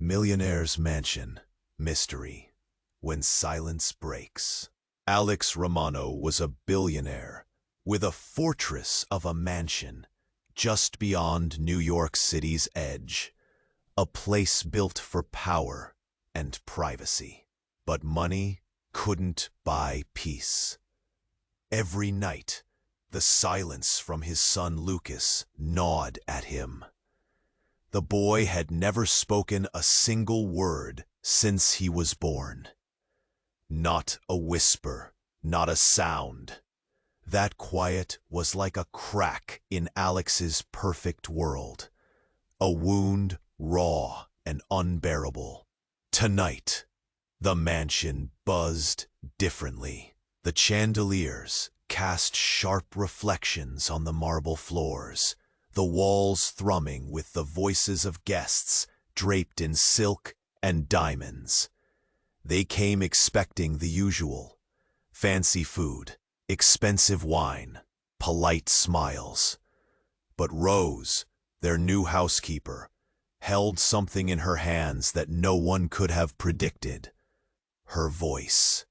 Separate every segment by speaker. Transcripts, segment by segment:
Speaker 1: Millionaire's Mansion, Mystery, When Silence Breaks. Alex Romano was a billionaire with a fortress of a mansion just beyond New York City's edge, a place built for power and privacy. But money couldn't buy peace. Every night, the silence from his son Lucas gnawed at him. The boy had never spoken a single word since he was born. Not a whisper, not a sound. That quiet was like a crack in Alex's perfect world, a wound raw and unbearable. Tonight, the mansion buzzed differently. The chandeliers cast sharp reflections on the marble floors, the walls thrumming with the voices of guests draped in silk and diamonds. They came expecting the usual: fancy food, expensive wine, polite smiles. But Rose, their new housekeeper, held something in her hands that no one could have predicted: her voice.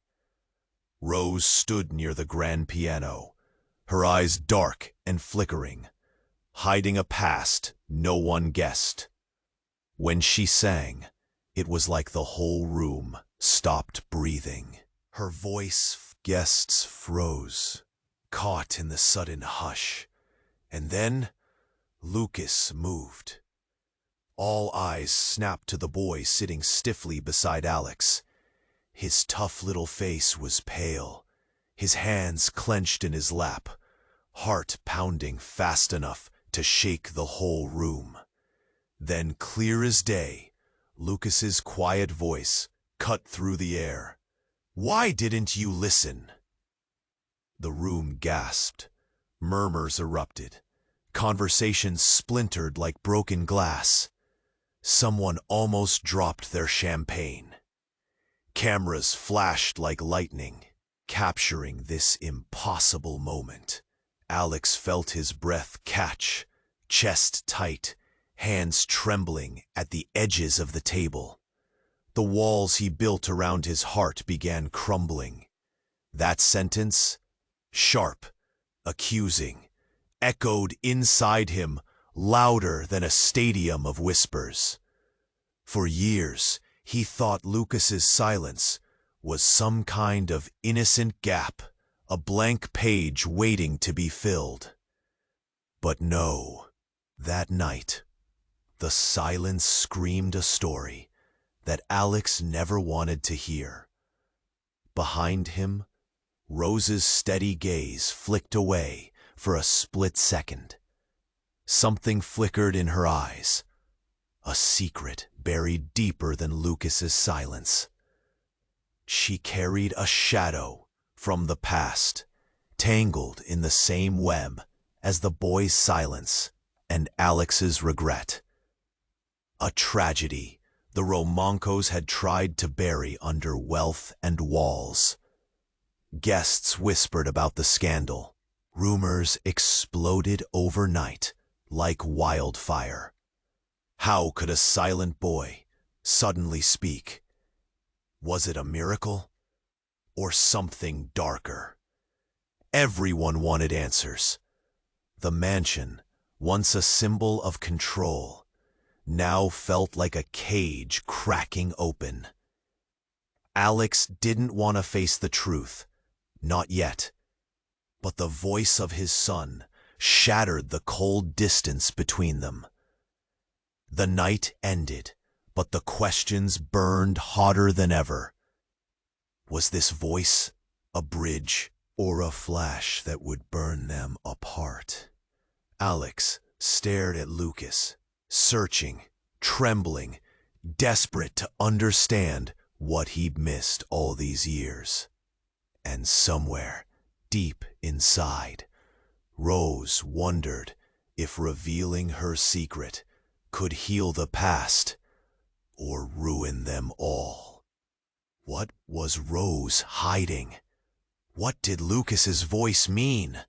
Speaker 1: Rose stood near the grand piano, her eyes dark and flickering, hiding a past no one guessed. When she sang, it was like the whole room stopped breathing. Her voice, guests froze, caught in the sudden hush. And then Lucas moved. All eyes snapped to the boy sitting stiffly beside Alex. His tough little face was pale, his hands clenched in his lap, heart pounding fast enough to shake the whole room. Then, clear as day, Lucas's quiet voice cut through the air. "Why didn't you listen?" The room gasped. Murmurs erupted. Conversations splintered like broken glass. Someone almost dropped their champagne. Cameras flashed like lightning, capturing this impossible moment. Alex felt his breath catch, chest tight, hands trembling at the edges of the table. The walls he built around his heart began crumbling. That sentence, sharp, accusing, echoed inside him louder than a stadium of whispers. For years, he thought Lucas's silence was some kind of innocent gap, a blank page waiting to be filled. But no, that night, the silence screamed a story that Alex never wanted to hear. Behind him, Rose's steady gaze flicked away for a split second. Something flickered in her eyes, a secret buried deeper than Lucas's silence. She carried a shadow from the past, tangled in the same web as the boy's silence and Alex's regret. A tragedy the Romancos had tried to bury under wealth and walls. Guests whispered about the scandal. Rumors exploded overnight like wildfire. How could a silent boy suddenly speak? Was it a miracle or something darker? Everyone wanted answers. The mansion, once a symbol of control, now felt like a cage cracking open. Alex didn't want to face the truth, not yet. But the voice of his son shattered the cold distance between them. The night ended, but the questions burned hotter than ever. Was this voice a bridge or a flash that would burn them apart? Alex stared at Lucas, searching, trembling, desperate to understand what he'd missed all these years. And somewhere, deep inside, Rose wondered if revealing her secret could heal the past or ruin them all. What was Rose hiding? What did Lucas's voice mean?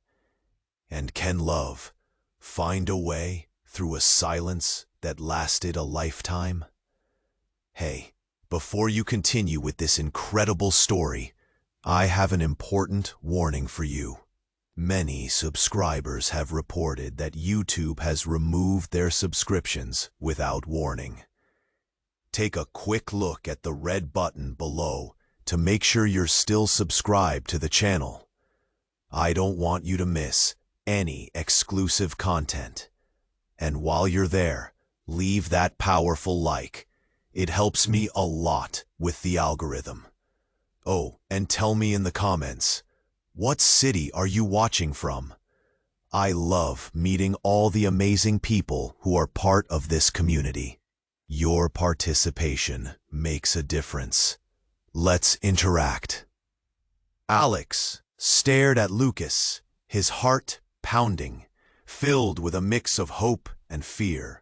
Speaker 1: And can love find a way through a silence that lasted a lifetime? Before you continue with this incredible story, I have an important warning for you. Many subscribers have reported that YouTube has removed their subscriptions without warning. Take a quick look at the red button below to make sure you're still subscribed to the channel. I don't want you to miss any exclusive content. And while you're there, leave that powerful like. It helps me a lot with the algorithm. Oh, and tell me in the comments, what city are you watching from? I love meeting all the amazing people who are part of this community. Your participation makes a difference. Let's interact. Alex stared at Lucas, his heart pounding, filled with a mix of hope and fear.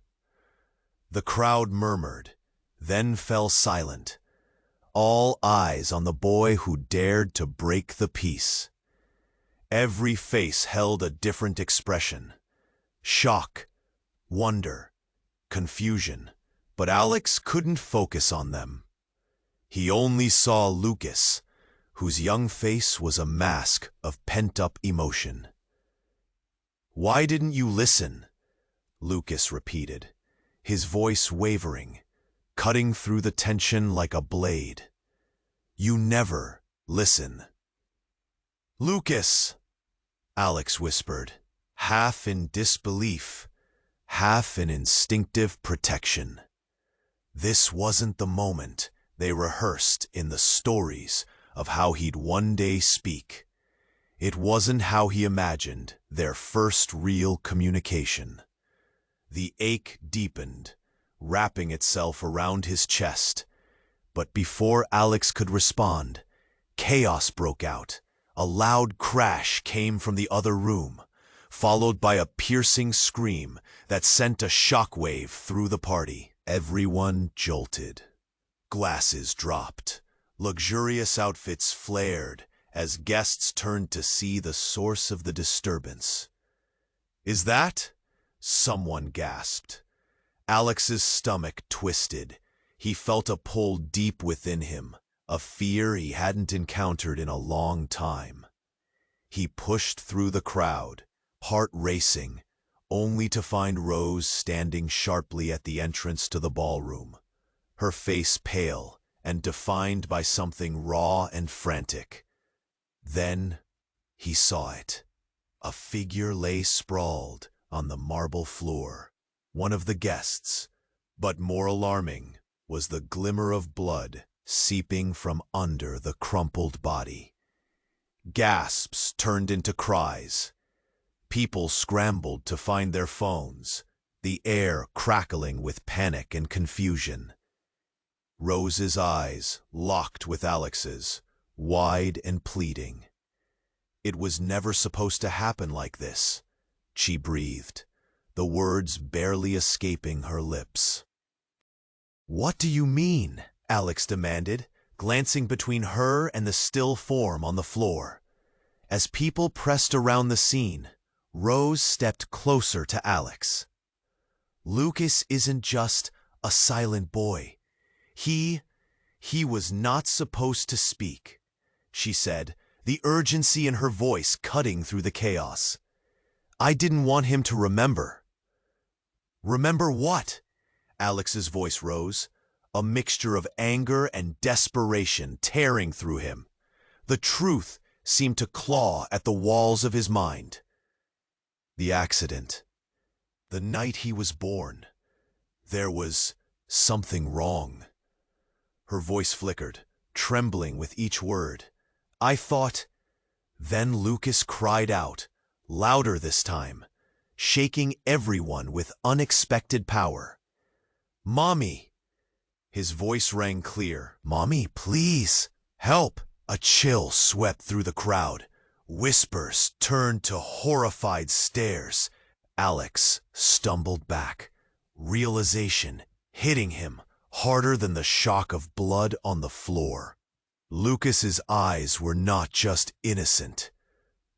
Speaker 1: The crowd murmured, then fell silent, all eyes on the boy who dared to break the peace. Every face held a different expression: shock, wonder, confusion, but Alex couldn't focus on them. He only saw Lucas, whose young face was a mask of pent-up emotion. "Why didn't you listen?" Lucas repeated, his voice wavering, cutting through the tension like a blade. "You never listen." "Lucas!" Alex whispered, half in disbelief, half in instinctive protection. This wasn't the moment they rehearsed in the stories of how he'd one day speak. It wasn't how he imagined their first real communication. The ache deepened, wrapping itself around his chest. But before Alex could respond, chaos broke out. A loud crash came from the other room, followed by a piercing scream that sent a shockwave through the party. Everyone jolted. Glasses dropped. Luxurious outfits flared as guests turned to see the source of the disturbance. "Is that?" someone gasped. Alex's stomach twisted. He felt a pull deep within him, a fear he hadn't encountered in a long time. He pushed through the crowd, heart racing, only to find Rose standing sharply at the entrance to the ballroom, her face pale and defined by something raw and frantic. Then he saw it. A figure lay sprawled on the marble floor, one of the guests, but more alarming was the glimmer of blood seeping from under the crumpled body. Gasps turned into cries. People scrambled to find their phones, the air crackling with panic and confusion. Rose's eyes locked with Alex's, wide and pleading. "It was never supposed to happen like this," she breathed, the words barely escaping her lips. "What do you mean?" Alex demanded, glancing between her and the still form on the floor. As people pressed around the scene, Rose stepped closer to Alex. "Lucas isn't just a silent boy. He was not supposed to speak," she said, the urgency in her voice cutting through the chaos. "I didn't want him to remember." "Remember what?" Alex's voice rose, a mixture of anger and desperation tearing through him. The truth seemed to claw at the walls of his mind. The accident. The night he was born. There was something wrong. Her voice flickered, trembling with each word. "I thought—" Then Lucas cried out, louder this time, shaking everyone with unexpected power. "Mommy!" His voice rang clear. "Mommy, please, help!" A chill swept through the crowd. Whispers turned to horrified stares. Alex stumbled back, realization hitting him harder than the shock of blood on the floor. Lucas's eyes were not just innocent.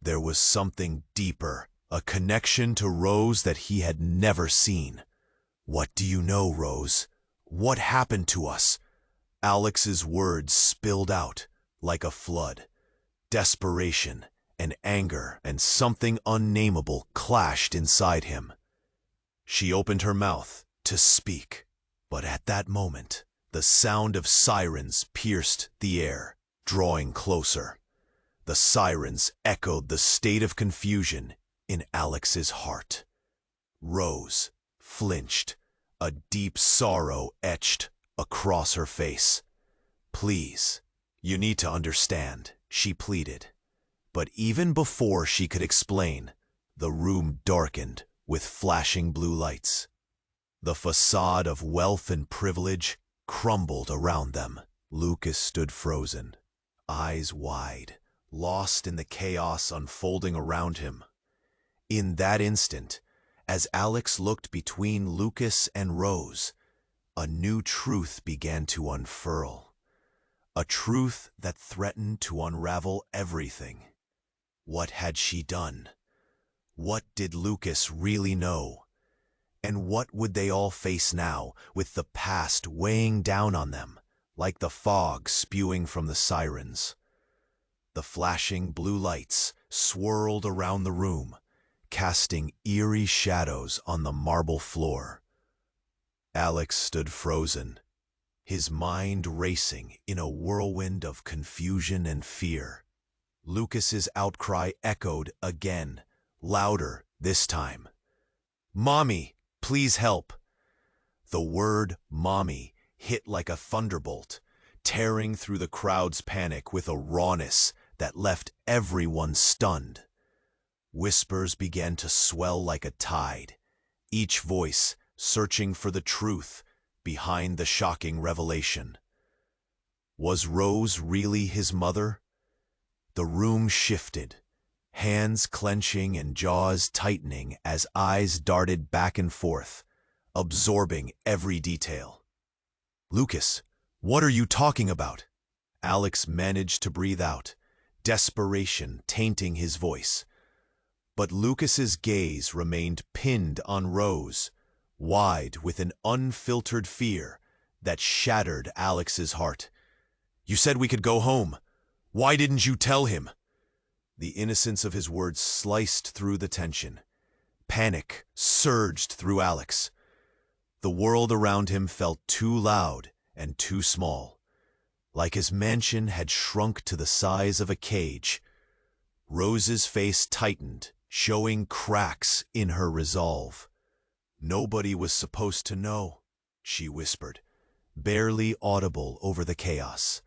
Speaker 1: There was something deeper, a connection to Rose that he had never seen. "What do you know, Rose? What happened to us?" Alex's words spilled out like a flood. Desperation and anger and something unnameable clashed inside him. She opened her mouth to speak, but at that moment, the sound of sirens pierced the air, drawing closer. The sirens echoed the state of confusion in Alex's heart. Rose flinched, a deep sorrow etched across her face. "Please, you need to understand," she pleaded. But even before she could explain, the room darkened with flashing blue lights. The facade of wealth and privilege crumbled around them. Lucas stood frozen, eyes wide, lost in the chaos unfolding around him. In that instant, as Alex looked between Lucas and Rose, a new truth began to unfurl. A truth that threatened to unravel everything. What had she done? What did Lucas really know? And what would they all face now, with the past weighing down on them, like the fog spewing from the sirens? The flashing blue lights swirled around the room, casting eerie shadows on the marble floor. Alex stood frozen, his mind racing in a whirlwind of confusion and fear. Lucas's outcry echoed again, louder this time. "Mommy, please help." The word "mommy" hit like a thunderbolt, tearing through the crowd's panic with a rawness that left everyone stunned. Whispers began to swell like a tide, each voice searching for the truth behind the shocking revelation. Was Rose really his mother? The room shifted, hands clenching and jaws tightening as eyes darted back and forth, absorbing every detail. "Lucas, what are you talking about?" Alex managed to breathe out, desperation tainting his voice. But Lucas's gaze remained pinned on Rose, wide with an unfiltered fear that shattered Alex's heart. "You said we could go home. Why didn't you tell him?" The innocence of his words sliced through the tension. Panic surged through Alex. The world around him felt too loud and too small, like his mansion had shrunk to the size of a cage. Rose's face tightened, showing cracks in her resolve. "Nobody was supposed to know," she whispered, barely audible over the chaos.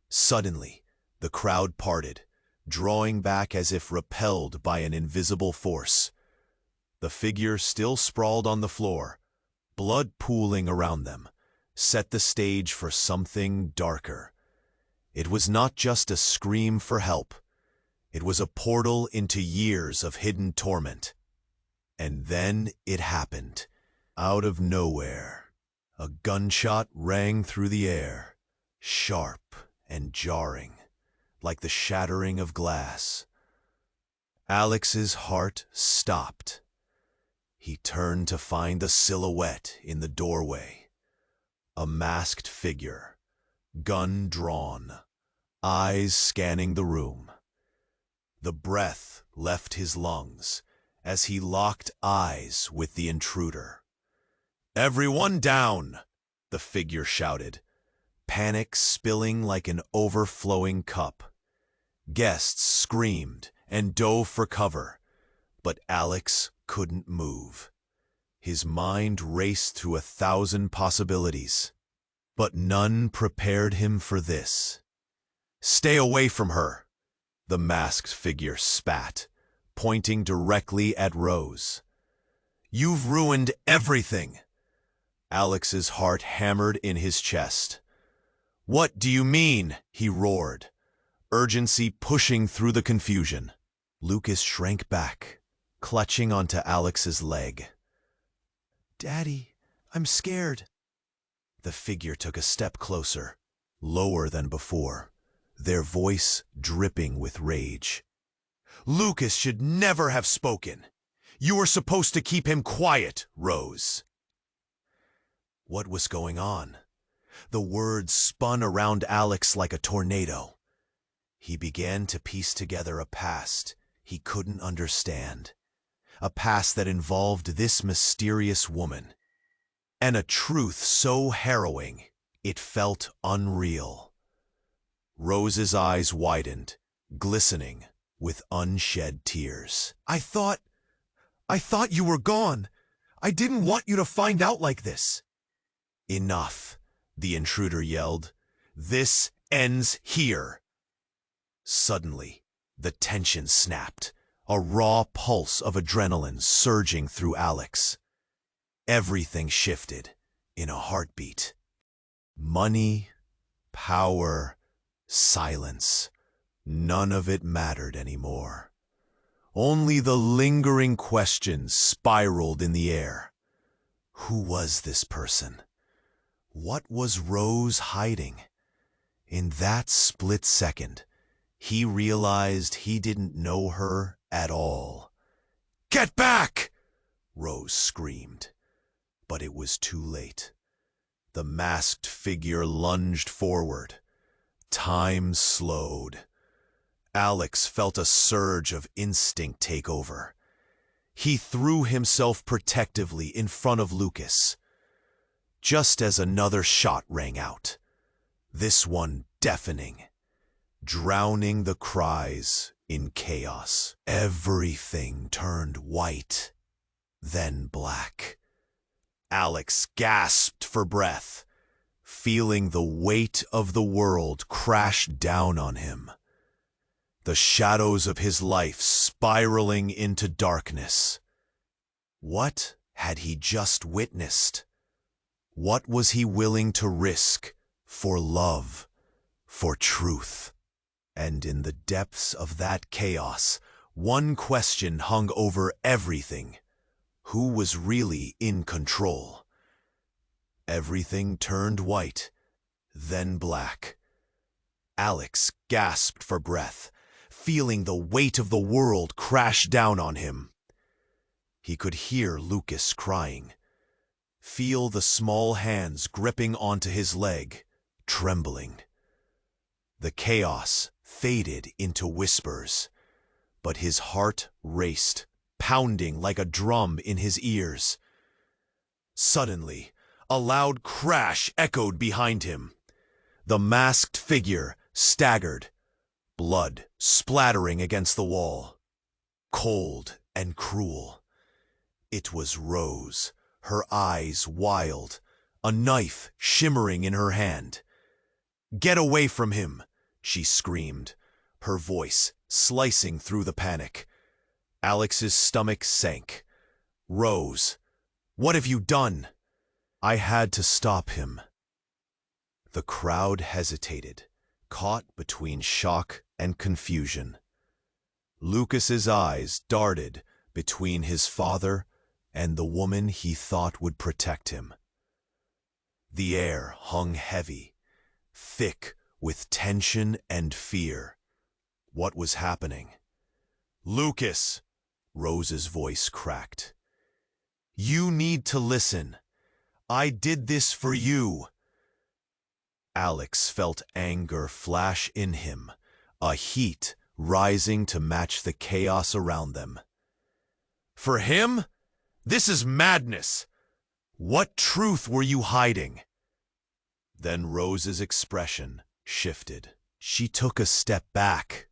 Speaker 1: Suddenly, the crowd parted, drawing back as if repelled by an invisible force. The figure still sprawled on the floor, blood pooling around them, set the stage for something darker. It was not just a scream for help. It was a portal into years of hidden torment. And then it happened. Out of nowhere, a gunshot rang through the air, sharp and jarring, like the shattering of glass. Alex's heart stopped. He turned to find the silhouette in the doorway. A masked figure, gun drawn, eyes scanning the room. The breath left his lungs as he locked eyes with the intruder. "Everyone down!" the figure shouted, panic spilling like an overflowing cup. Guests screamed and dove for cover, but Alex couldn't move. His mind raced through 1,000 possibilities, but none prepared him for this. "Stay away from her," the masked figure spat, pointing directly at Rose. "You've ruined everything." Alex's heart hammered in his chest. "What do you mean?" he roared, urgency pushing through the confusion. Lucas shrank back, clutching onto Alex's leg. "Daddy, I'm scared." The figure took a step closer, lower than before, their voice dripping with rage. "Lucas should never have spoken. You were supposed to keep him quiet, Rose." What was going on? The words spun around Alex like a tornado. He began to piece together a past he couldn't understand. A past that involved this mysterious woman. And a truth so harrowing, it felt unreal. Rose's eyes widened, glistening with unshed tears. I thought you were gone. I didn't want you to find out like this. Enough, the intruder yelled. This ends here. Suddenly, the tension snapped, a raw pulse of adrenaline surging through Alex. Everything shifted in a heartbeat. Money, power, silence. None of it mattered anymore. Only the lingering questions spiraled in the air. Who was this person? What was Rose hiding? In that split second, he realized he didn't know her at all. "Get back!" Rose screamed. But it was too late. The masked figure lunged forward. Time slowed. Alex felt a surge of instinct take over. He threw himself protectively in front of Lucas. Just as another shot rang out, this one deafening, drowning the cries in chaos. Everything turned white, then black. Alex gasped for breath, feeling the weight of the world crash down on him. The shadows of his life spiraling into darkness. What had he just witnessed? What was he willing to risk for love, for truth? And in the depths of that chaos, one question hung over everything. Who was really in control? Everything turned white, then black. Alex gasped for breath, feeling the weight of the world crash down on him. He could hear Lucas crying, feel the small hands gripping onto his leg, trembling. The chaos faded into whispers, but his heart raced, pounding like a drum in his ears. Suddenly, a loud crash echoed behind him. The masked figure staggered, blood splattering against the wall. Cold and cruel. It was Rose, her eyes wild, a knife shimmering in her hand. "Get away from him!" she screamed, her voice slicing through the panic. Alex's stomach sank. "Rose, what have you done?" "I had to stop him." The crowd hesitated, caught between shock and confusion. Lucas's eyes darted between his father and the woman he thought would protect him. The air hung heavy, thick with tension and fear. What was happening? "Lucas!" Rose's voice cracked. "You need to listen. I did this for you." Alex felt anger flash in him, a heat rising to match the chaos around them. "For him? This is madness! What truth were you hiding?" Then Rose's expression shifted. She took a step back,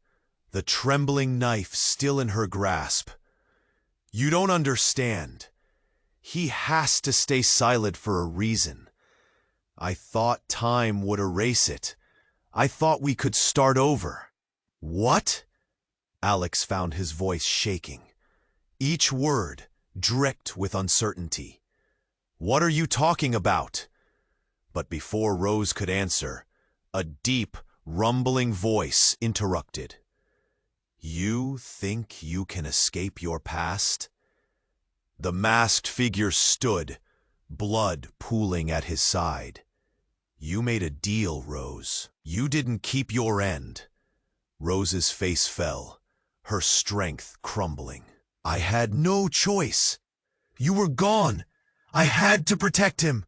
Speaker 1: the trembling knife still in her grasp. "You don't understand. He has to stay silent for a reason. I thought time would erase it. I thought we could start over." "What?" Alex found his voice shaking, each word dripped with uncertainty. "What are you talking about?" But before Rose could answer, a deep, rumbling voice interrupted. "You think you can escape your past?" The masked figure stood, blood pooling at his side. "You made a deal, Rose. You didn't keep your end." Rose's face fell, her strength crumbling. "I had no choice. You were gone. I had to protect him."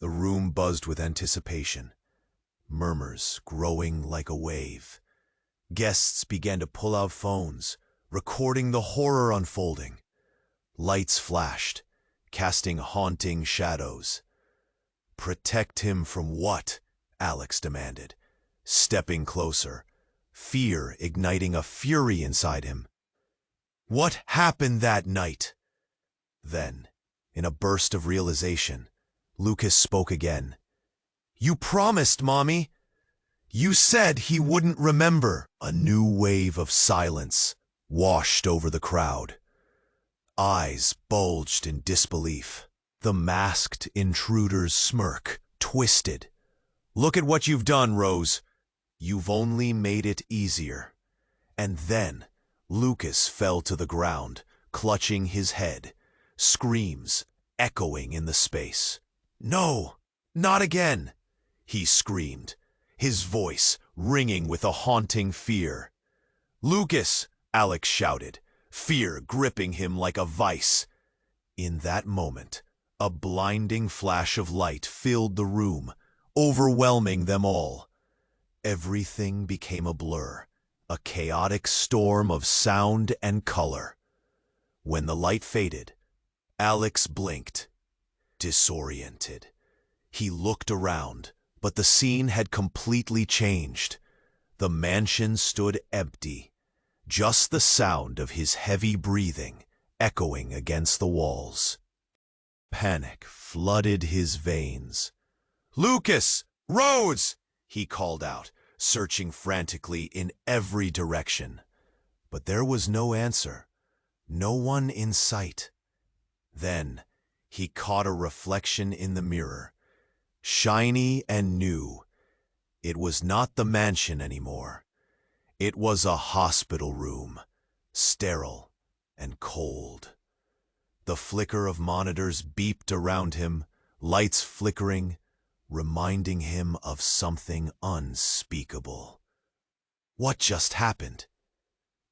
Speaker 1: The room buzzed with anticipation, murmurs growing like a wave. Guests began to pull out phones, recording the horror unfolding. Lights flashed, casting haunting shadows. "Protect him from what?" Alex demanded, stepping closer, fear igniting a fury inside him. "What happened that night?" Then, in a burst of realization, Lucas spoke again. "You promised, Mommy. You said he wouldn't remember." A new wave of silence washed over the crowd. Eyes bulged in disbelief. The masked intruder's smirk twisted. "Look at what you've done, Rose. You've only made it easier." And then Lucas fell to the ground, clutching his head, screams echoing in the space. "No, not again!" he screamed, his voice ringing with a haunting fear. "Lucas!" Alex shouted, fear gripping him like a vice. In that moment, a blinding flash of light filled the room, overwhelming them all. Everything became a blur, a chaotic storm of sound and color. When the light faded, Alex blinked, disoriented. He looked around, but the scene had completely changed. The mansion stood empty, just the sound of his heavy breathing echoing against the walls. Panic flooded his veins. "Lucas! Rose!" he called out, searching frantically in every direction. But there was no answer, no one in sight. Then he caught a reflection in the mirror, shiny and new. It was not the mansion anymore. It was a hospital room, sterile and cold. The flicker of monitors beeped around him, lights flickering, reminding him of something unspeakable. What just happened?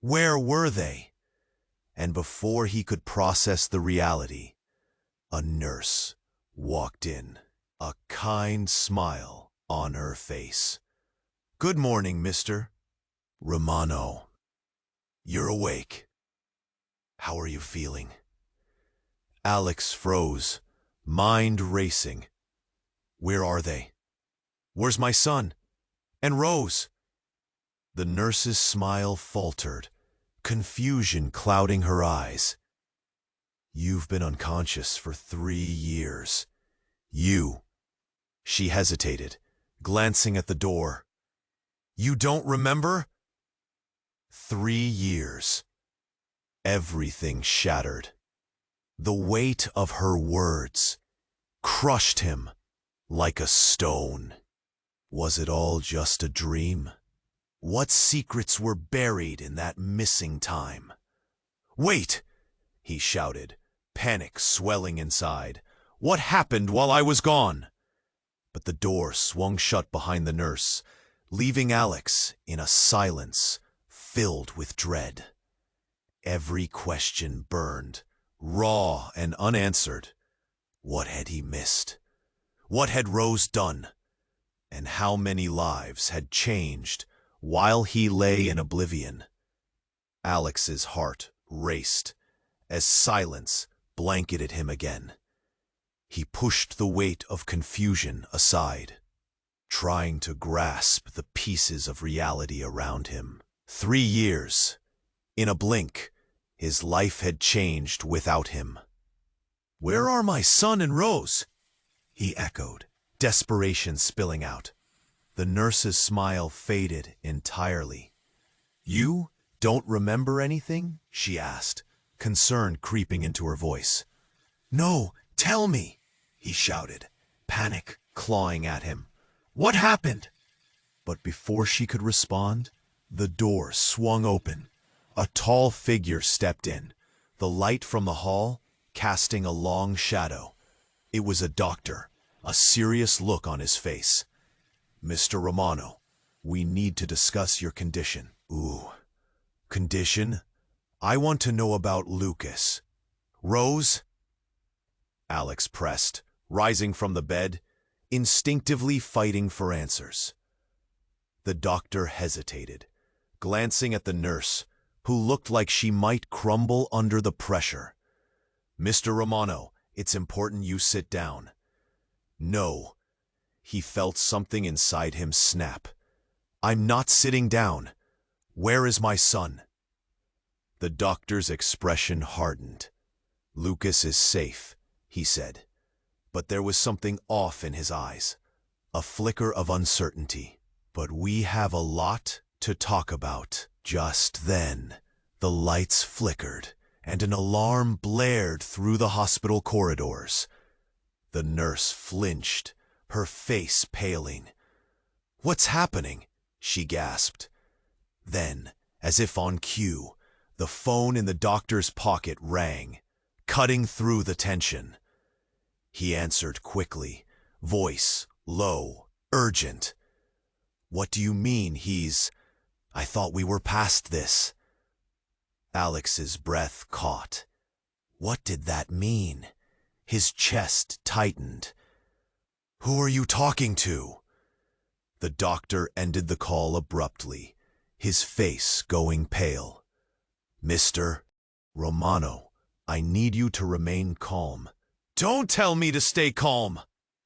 Speaker 1: Where were they? And before he could process the reality, a nurse walked in, a kind smile on her face. "Good morning, Mr. Romano. You're awake. How are you feeling?" Alex froze, mind racing. "Where are they? Where's my son? And Rose?" The nurse's smile faltered, confusion clouding her eyes. "You've been unconscious for 3 years. You." She hesitated, glancing at the door. "You don't remember?" 3 years. Everything shattered. The weight of her words crushed him like a stone. Was it all just a dream? What secrets were buried in that missing time? "Wait!" he shouted, panic swelling inside. "What happened while I was gone?" But the door swung shut behind the nurse, leaving Alex in a silence filled with dread. Every question burned, raw and unanswered. What had he missed? What had Rose done? And how many lives had changed while he lay in oblivion? Alex's heart raced as silence blanketed him again. He pushed the weight of confusion aside, trying to grasp the pieces of reality around him. 3 years. In a blink, his life had changed without him. "Where are my son and Rose?" he echoed, desperation spilling out. The nurse's smile faded entirely. "You don't remember anything?" she asked, concern creeping into her voice. "No, tell me!" he shouted, panic clawing at him. "What happened?" But before she could respond, the door swung open. A tall figure stepped in, the light from the hall casting a long shadow. It was a doctor, a serious look on his face. "Mr. Romano, we need to discuss your condition." "Ooh, condition? I want to know about Lucas. Rose?" Alex pressed, rising from the bed, instinctively fighting for answers. The doctor hesitated, glancing at the nurse, who looked like she might crumble under the pressure. "Mr. Romano, it's important you sit down." "No." He felt something inside him snap. "I'm not sitting down. Where is my son?" The doctor's expression hardened. "Lucas is safe," he said. But there was something off in his eyes, a flicker of uncertainty. "But we have a lot to talk about." Just then, the lights flickered, and an alarm blared through the hospital corridors. The nurse flinched, her face paling. "What's happening?" she gasped. Then, as if on cue, the phone in the doctor's pocket rang, cutting through the tension. He answered quickly, voice low, urgent. "What do you mean I thought we were past this." Alex's breath caught. What did that mean? His chest tightened. "Who are you talking to?" The doctor ended the call abruptly, his face going pale. "Mr. Romano, I need you to remain calm." "Don't tell me to stay calm!"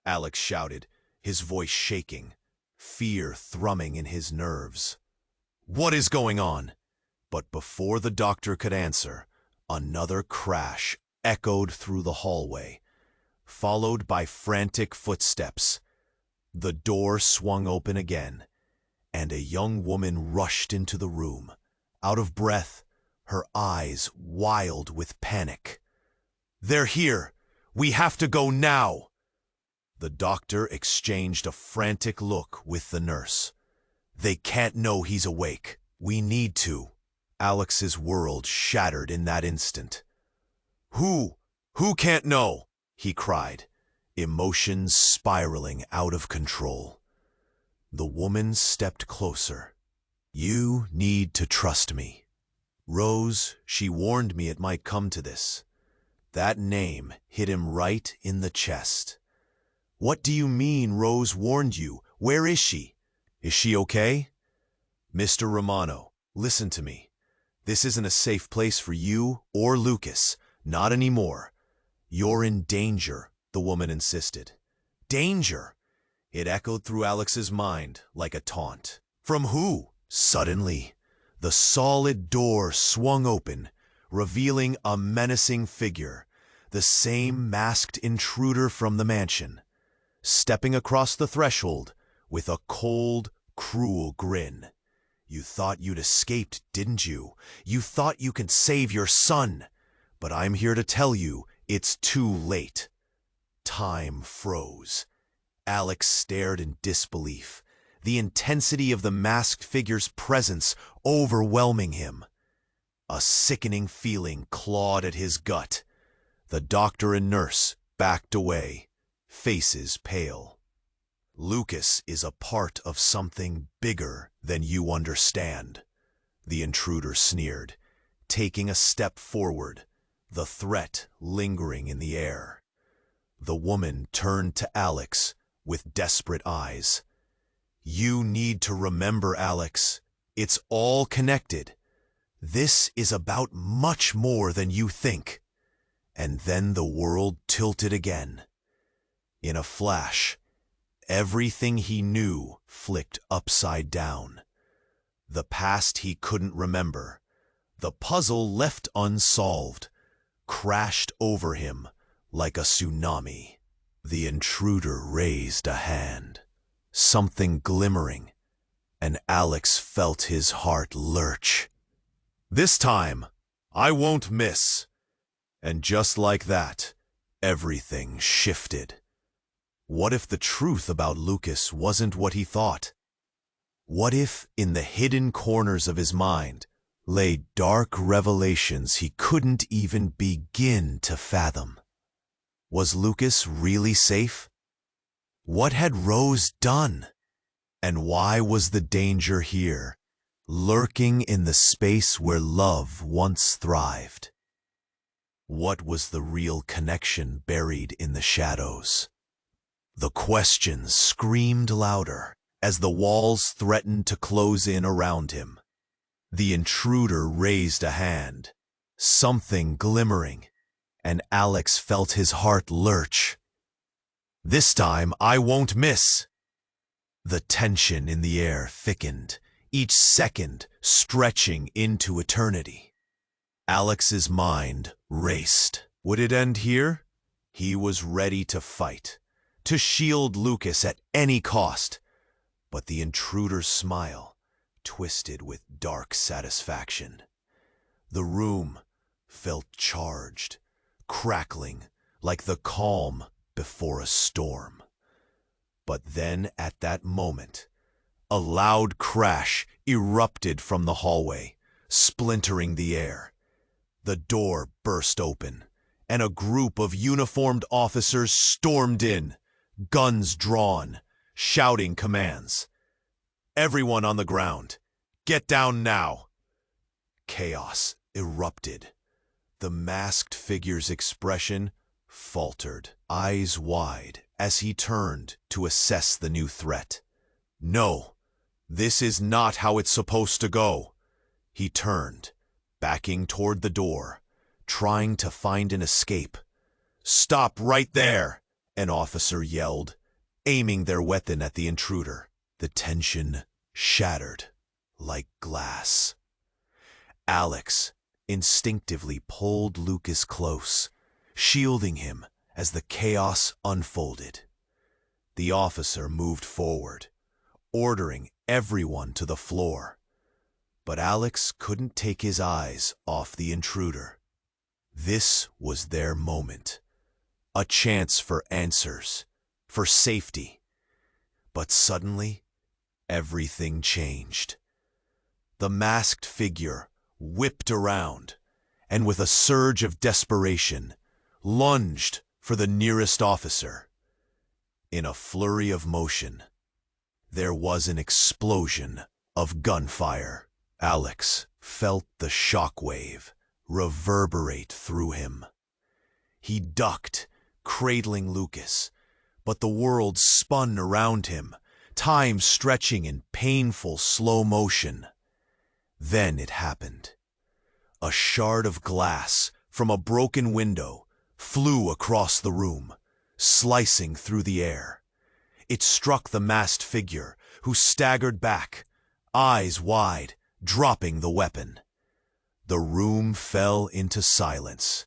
Speaker 1: Alex shouted, his voice shaking, fear thrumming in his nerves. "What is going on?" But before the doctor could answer, another crash echoed through the hallway, followed by frantic footsteps. The door swung open again, and a young woman rushed into the room, out of breath, her eyes wild with panic. "They're here! We have to go now!" The doctor exchanged a frantic look with the nurse. "They can't know he's awake. We need to." Alex's world shattered in that instant. Who can't know?" he cried, emotions spiraling out of control. The woman stepped closer. "You need to trust me. Rose, she warned me it might come to this." That name hit him right in the chest. "What do you mean Rose warned you? Where is she? Is she okay?" "Mr. Romano, listen to me. This isn't a safe place for you or Lucas. Not anymore." "You're in danger," the woman insisted. "Danger?" It echoed through Alex's mind like a taunt. "From who?" Suddenly, the solid door swung open, revealing a menacing figure, the same masked intruder from the mansion, stepping across the threshold with a cold, cruel grin. "You thought you'd escaped, didn't you? You thought you could save your son. But I'm here to tell you it's too late." Time froze. Alex stared in disbelief, the intensity of the masked figure's presence overwhelming him. A sickening feeling clawed at his gut. The doctor and nurse backed away, faces pale. "Lucas is a part of something bigger than you understand," the intruder sneered, taking a step forward, the threat lingering in the air. The woman turned to Alex with desperate eyes. "You need to remember, Alex. It's all connected. This is about much more than you think." And then the world tilted again. In a flash, everything he knew flicked upside down. The past he couldn't remember, the puzzle left unsolved, crashed over him like a tsunami. The intruder raised a hand, something glimmering, and Alex felt his heart lurch. "This time, I won't miss." And just like that, everything shifted. What if the truth about Lucas wasn't what he thought? What if, in the hidden corners of his mind, lay dark revelations he couldn't even begin to fathom? Was Lucas really safe? What had Rose done? And why was the danger here, lurking in the space where love once thrived? What was the real connection buried in the shadows? The questions screamed louder as the walls threatened to close in around him. The intruder raised a hand, something glimmering, and Alex felt his heart lurch. "This time I won't miss." The tension in the air thickened, each second stretching into eternity. Alex's mind raced. Would it end here? He was ready to fight, to shield Lucas at any cost. But the intruder's smile twisted with dark satisfaction. The room felt charged, crackling like the calm before a storm. But then at that moment, a loud crash erupted from the hallway, splintering the air. The door burst open, and a group of uniformed officers stormed in, guns drawn, shouting commands. "Everyone on the ground, get down now!" Chaos erupted. The masked figure's expression faltered, eyes wide, as he turned to assess the new threat. "No, this is not how it's supposed to go." He turned, backing toward the door, trying to find an escape. "Stop right there!" an officer yelled, aiming their weapon at the intruder. The tension shattered like glass. Alex instinctively pulled Lucas close, shielding him as the chaos unfolded. The officer moved forward, ordering everyone to the floor. But Alex couldn't take his eyes off the intruder. This was their moment, a chance for answers, for safety. But suddenly, everything changed. The masked figure whipped around, and with a surge of desperation, lunged for the nearest officer. In a flurry of motion, there was an explosion of gunfire. Alex felt the shockwave reverberate through him. He ducked, cradling Lucas, but the world spun around him, time stretching in painful slow motion. Then it happened. A shard of glass from a broken window flew across the room, slicing through the air. It struck the masked figure, who staggered back, eyes wide, dropping the weapon. The room fell into silence,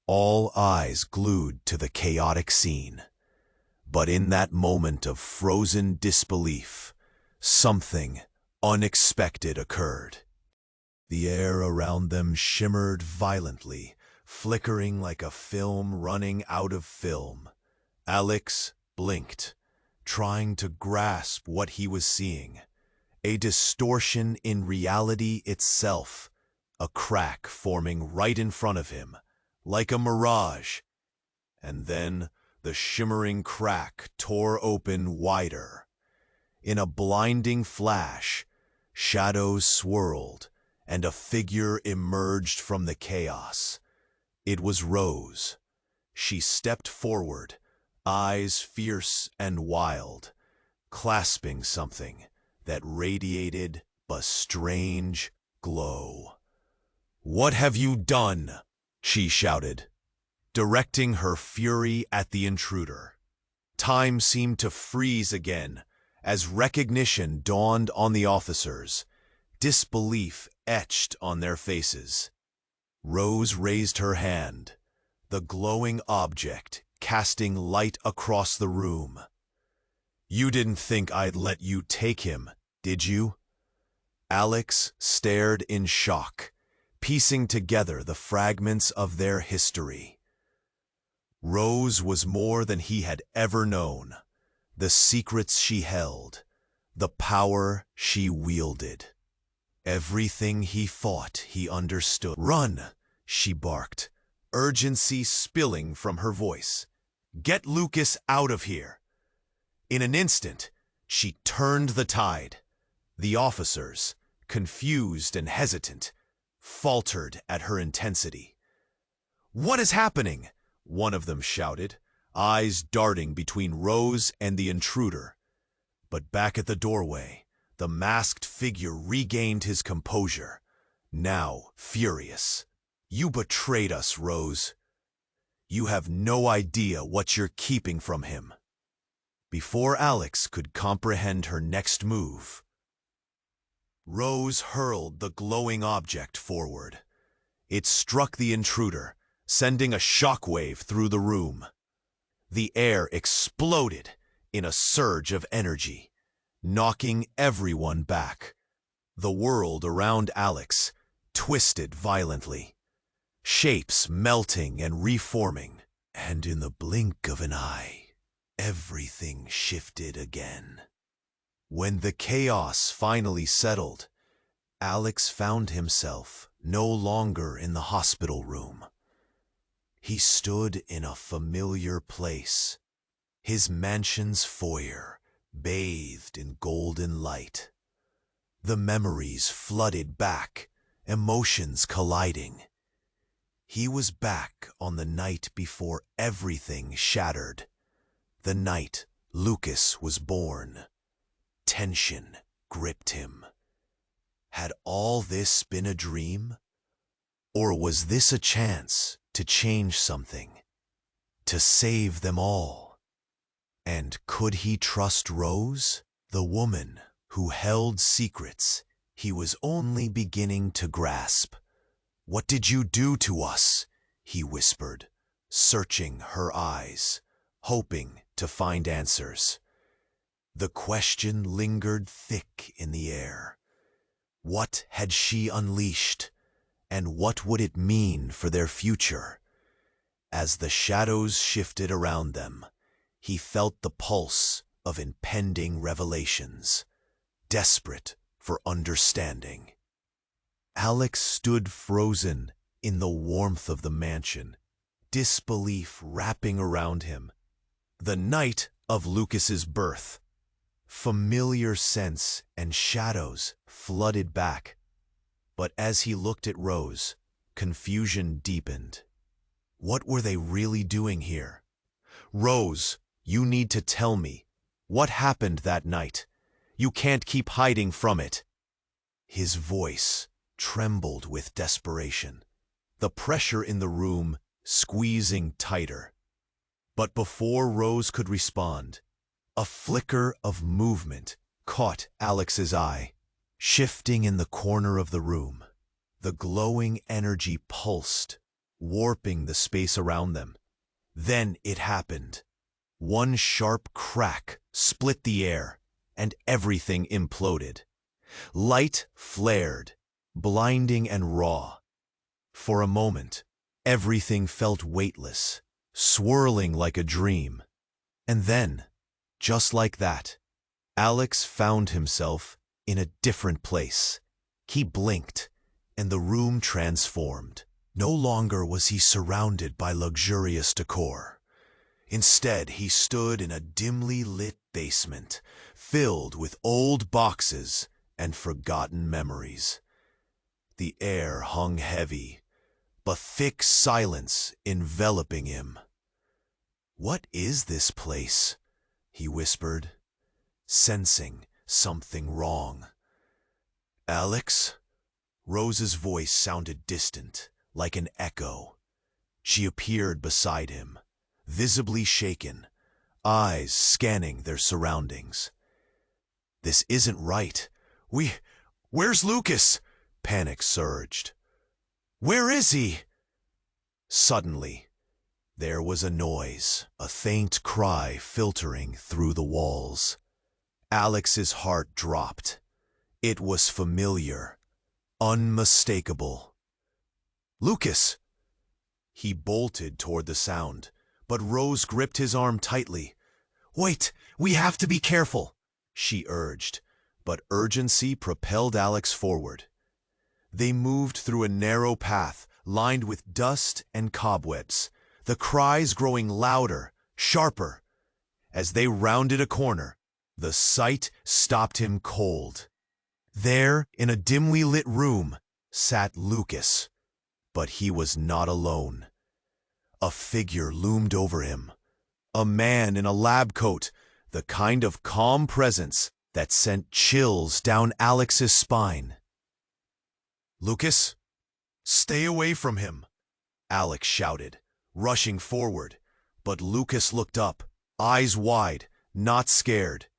Speaker 1: all eyes glued to the chaotic scene. But in that moment of frozen disbelief, something unexpected occurred. The air around them shimmered violently, flickering like a film running out of film. Alex blinked, trying to grasp what he was seeing. A distortion in reality itself, a crack forming right in front of him, like a mirage. And then the shimmering crack tore open wider. In a blinding flash, shadows swirled, and a figure emerged from the chaos. It was Rose. She stepped forward, eyes fierce and wild, clasping something that radiated a strange glow. "What have you done?" she shouted, directing her fury at the intruder. Time seemed to freeze again as recognition dawned on the officers, disbelief etched on their faces. Rose raised her hand, the glowing object casting light across the room. "You didn't think I'd let you take him, did you?" Alex stared in shock, piecing together the fragments of their history. Rose was more than he had ever known. The secrets she held, the power she wielded. Everything he fought, he understood. "Run!" she barked, urgency spilling from her voice. "Get Lucas out of here!" In an instant, she turned the tide. The officers, confused and hesitant, faltered at her intensity. "What is happening?" one of them shouted, eyes darting between Rose and the intruder. But back at the doorway, the masked figure regained his composure, now furious. "You betrayed us, Rose. You have no idea what you're keeping from him." Before Alex could comprehend her next move, Rose hurled the glowing object forward. It struck the intruder, sending a shockwave through the room. The air exploded in a surge of energy, knocking everyone back. The world around Alex twisted violently, shapes melting and reforming, and in the blink of an eye, everything shifted again. When the chaos finally settled, Alex found himself no longer in the hospital room. He stood in a familiar place, his mansion's foyer bathed in golden light. The memories flooded back, emotions colliding. He was back on the night before everything shattered, the night Lucas was born. Tension gripped him. Had all this been a dream? Or was this a chance to change something, to save them all? And could he trust Rose, the woman who held secrets he was only beginning to grasp? "What did you do to us?" he whispered, searching her eyes, hoping to find answers. The question lingered thick in the air. What had she unleashed, and what would it mean for their future? As the shadows shifted around them, he felt the pulse of impending revelations, desperate for understanding. Alex stood frozen in the warmth of the mansion, disbelief wrapping around him. The night of Lucas's birth. Familiar scents and shadows flooded back. But as he looked at Rose, confusion deepened. What were they really doing here? "Rose, you need to tell me. What happened that night? You can't keep hiding from it." His voice trembled with desperation, the pressure in the room squeezing tighter. But before Rose could respond, a flicker of movement caught Alex's eye. Shifting in the corner of the room, the glowing energy pulsed, warping the space around them. Then it happened. One sharp crack split the air, and everything imploded. Light flared, blinding and raw. For a moment, everything felt weightless, swirling like a dream. And then, just like that, Alex found himself in a different place. He blinked, and the room transformed. No longer was he surrounded by luxurious decor. Instead, he stood in a dimly lit basement, filled with old boxes and forgotten memories. The air hung heavy, a thick silence enveloping him. "What is this place?" he whispered, sensing something wrong. "Alex?" Rose's voice sounded distant, like an echo. She appeared beside him, visibly shaken, eyes scanning their surroundings. "This isn't right. Where's Lucas?" Panic surged. "Where is he?" Suddenly, there was a noise, a faint cry filtering through the walls. Alex's heart dropped. It was familiar, unmistakable. "Lucas!" He bolted toward the sound, but Rose gripped his arm tightly. "Wait, we have to be careful," she urged, but urgency propelled Alex forward. They moved through a narrow path lined with dust and cobwebs, the cries growing louder, sharper. As they rounded a corner, the sight stopped him cold. There, in a dimly lit room, sat Lucas. But he was not alone. A figure loomed over him, A man in a lab coat, the kind of calm presence that sent chills down Alex's spine. "Lucas, stay away from him," Alex shouted, rushing forward. But Lucas looked up, eyes wide, not scared.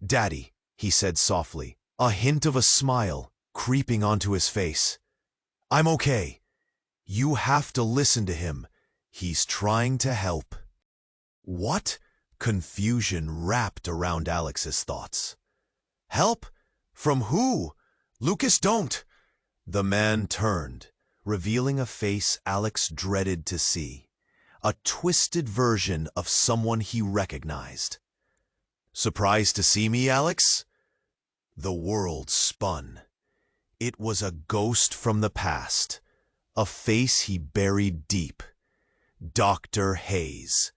Speaker 1: "Daddy," he said softly, a hint of a smile creeping onto his face. "I'm okay. You have to listen to him. He's trying to help." What? Confusion wrapped around Alex's thoughts. "Help? From who? Lucas, don't!" The man turned, revealing a face Alex dreaded to see, a twisted version of someone he recognized. "Surprised to see me, Alex?" The world spun. It was a ghost from the past, a face he buried deep. Dr. Hayes,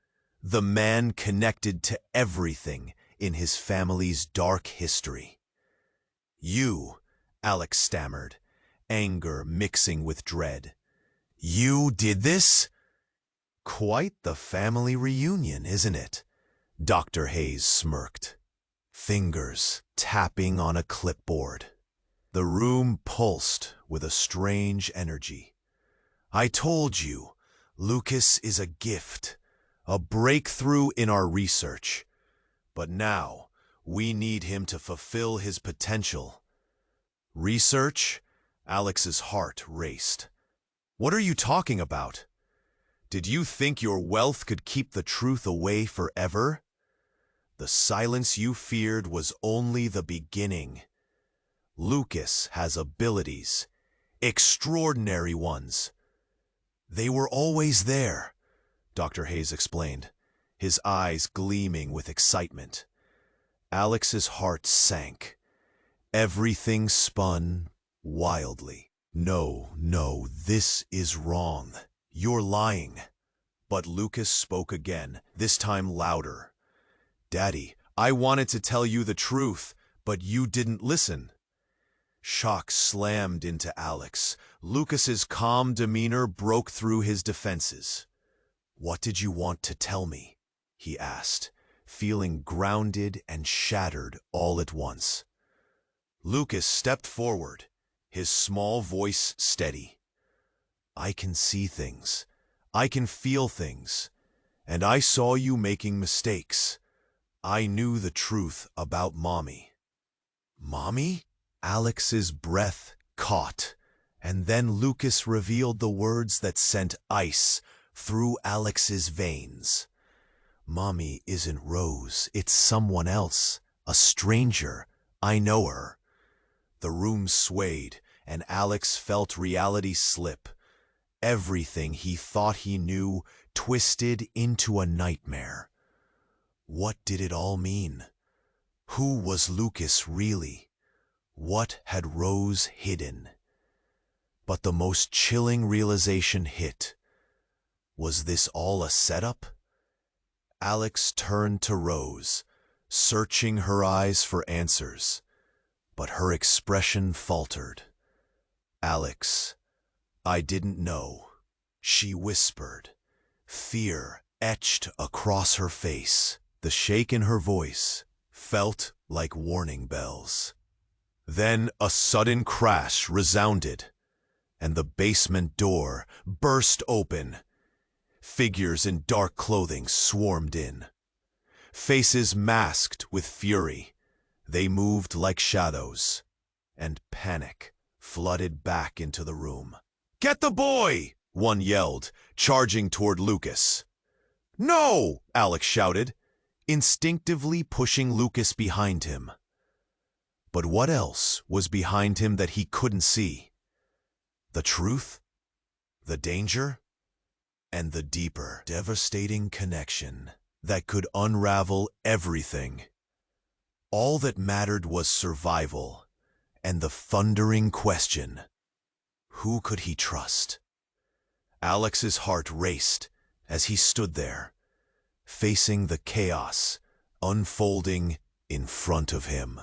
Speaker 1: the man connected to everything in his family's dark history. "You," Alex stammered, anger mixing with dread. "You did this?" "Quite the family reunion, isn't it?" Dr. Hayes smirked, fingers tapping on a clipboard. The room pulsed with a strange energy. "I told you, Lucas is a gift, a breakthrough in our research. But now, we need him to fulfill his potential." "Research?" Alex's heart raced. "What are you talking about? Did you think your wealth could keep the truth away forever? The silence you feared was only the beginning. Lucas has abilities, extraordinary ones. They were always there," Dr. Hayes explained, his eyes gleaming with excitement. Alex's heart sank. Everything spun wildly. No, this is wrong. You're lying." But Lucas spoke again, this time louder. "Daddy, I wanted to tell you the truth, but you didn't listen." Shock slammed into Alex. Lucas's calm demeanor broke through his defenses. "What did you want to tell me?" he asked, feeling grounded and shattered all at once. Lucas stepped forward, his small voice steady. "I can see things. I can feel things. And I saw you making mistakes. I knew the truth about Mommy." "Mommy?" Alex's breath caught, and then Lucas revealed the words that sent ice through Alex's veins. "Mommy isn't Rose, it's someone else, a stranger. I know her." The room swayed, and Alex felt reality slip. Everything he thought he knew twisted into a nightmare. What did it all mean? Who was Lucas really? What had Rose hidden? But the most chilling realization hit. Was this all a setup? Alex turned to Rose, searching her eyes for answers, but her expression faltered. "Alex, I didn't know," she whispered, fear etched across her face. The shake in her voice felt like warning bells. Then a sudden crash resounded, and the basement door burst open. Figures in dark clothing swarmed in. Faces masked with fury, they moved like shadows, and panic flooded back into the room. "Get the boy!" one yelled, charging toward Lucas. "No!" Alex shouted, instinctively pushing Lucas behind him. But what else was behind him that he couldn't see? The truth? The danger? And the deeper, devastating connection that could unravel everything. All that mattered was survival, and the thundering question: who could he trust? Alex's heart raced as he stood there, facing the chaos unfolding in front of him.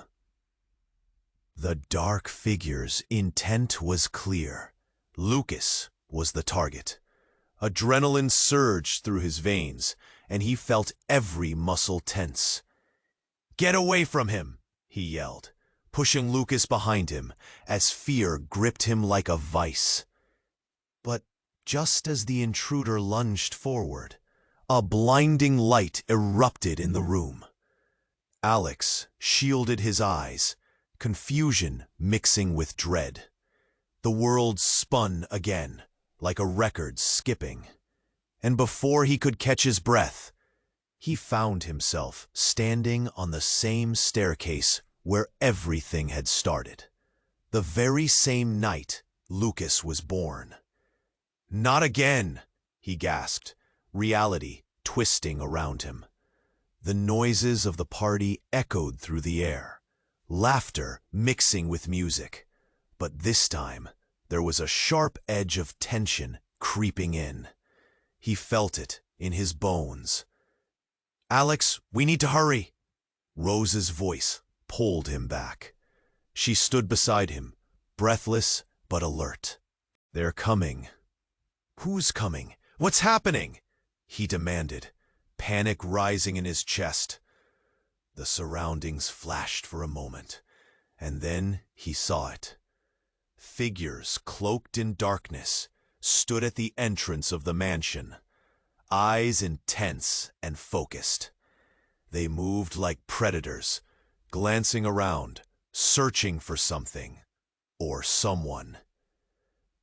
Speaker 1: The dark figure's intent was clear. Lucas was the target. Adrenaline surged through his veins, and he felt every muscle tense. "Get away from him!" he yelled, pushing Lucas behind him as fear gripped him like a vice. But just as the intruder lunged forward, a blinding light erupted in the room. Alex shielded his eyes, confusion mixing with dread. The world spun again, like a record skipping. And before he could catch his breath, he found himself standing on the same staircase where everything had started. The very same night Lucas was born. "Not again!" he gasped, reality twisting around him. The noises of the party echoed through the air, laughter mixing with music. But this time, there was a sharp edge of tension creeping in. He felt it in his bones. "Alex, we need to hurry!" Rose's voice pulled him back. She stood beside him, breathless but alert. "They're coming." "Who's coming? What's happening?" he demanded, panic rising in his chest. The surroundings flashed for a moment, and then he saw it. Figures cloaked in darkness stood at the entrance of the mansion, eyes intense and focused. They moved like predators, glancing around, searching for something or someone.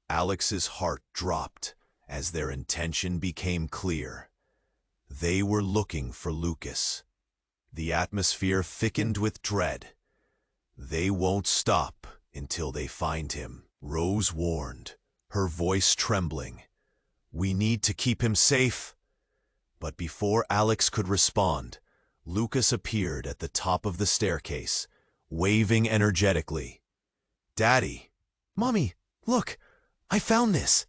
Speaker 1: Alex's heart dropped as their intention became clear. They were looking for Lucas. The atmosphere thickened with dread. They won't stop until they find him, Rose warned, her voice trembling. "We need to keep him safe." But before Alex could respond, Lucas appeared at the top of the staircase, waving energetically. "Daddy!" "Mommy, look! I found this!"